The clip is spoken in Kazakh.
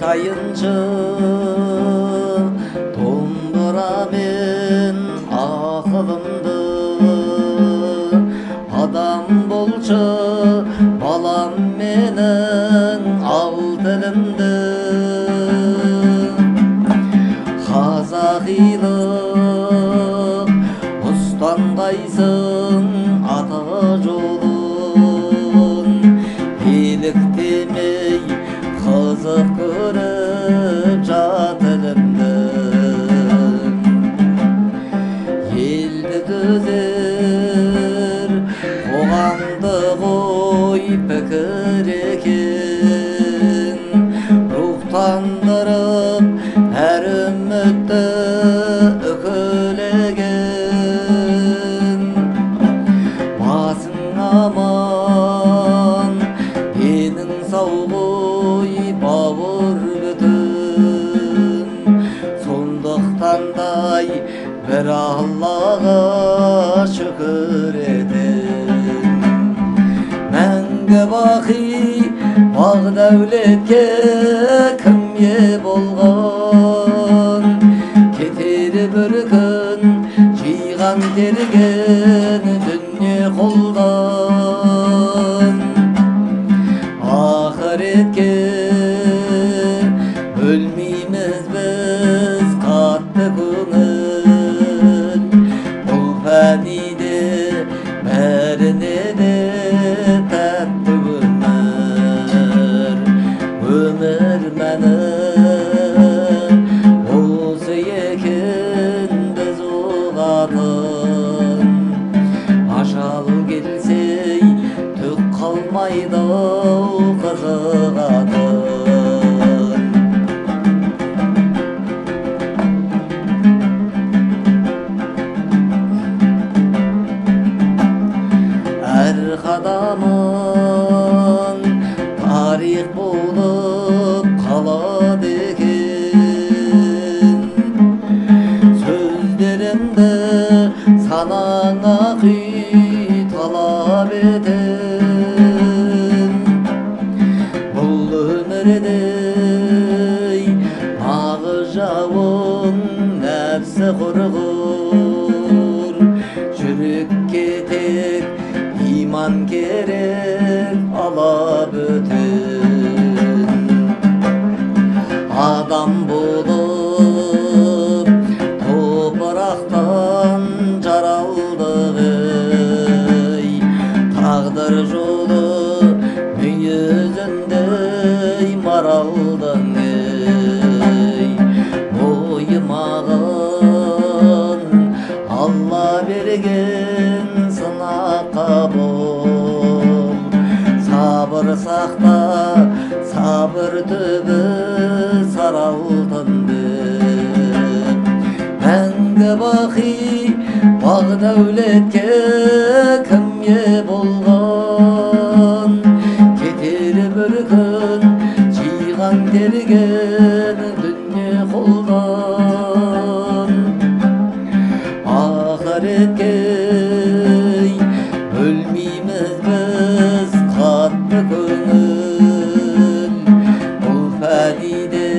айтайыншы домбырамен ақылымды адам болшы балам менің ал тілімді қазақилық ұстаңдайсың ата жолын еліктемей қызық көріп жат тілімді елді түзер қоғамды ғой пікір екен рухтандырып әр үмітті үкілеген басың аман денің сау ғой бауыр бүтін сондықтан дай бір Аллаға шүкір етем мәңгі бақи бақ дәулетке кім ие болған кетер бір күн жиған терген дүние қолдан ақыретке өлмейміз біз қатты көңіл бұл фәниде бәріне де тәтті өмір мәні осы екен біз ұғатын ажал келсе түк қалмайды қызығатын әр қадамын тарих болып қалады екен сөздерімді санаңа құй талап етем бұл өмірде ағы жауын нәпсі құрғыр жүрекке тек иман керек алап өтін адам болып топырақтан жаралдық ей тағдыр жолы мүйізіндей маралдың ей бойымағын Алла берген сынаққа бол сабыр сақта сабыр түбі сары алтынды мәңгі бақи бақ дәулетке кім ие болған кетер бір күн жиған терген дүние қолдан ақыретке өлмейміз біз қатты көңіл бұл фәниде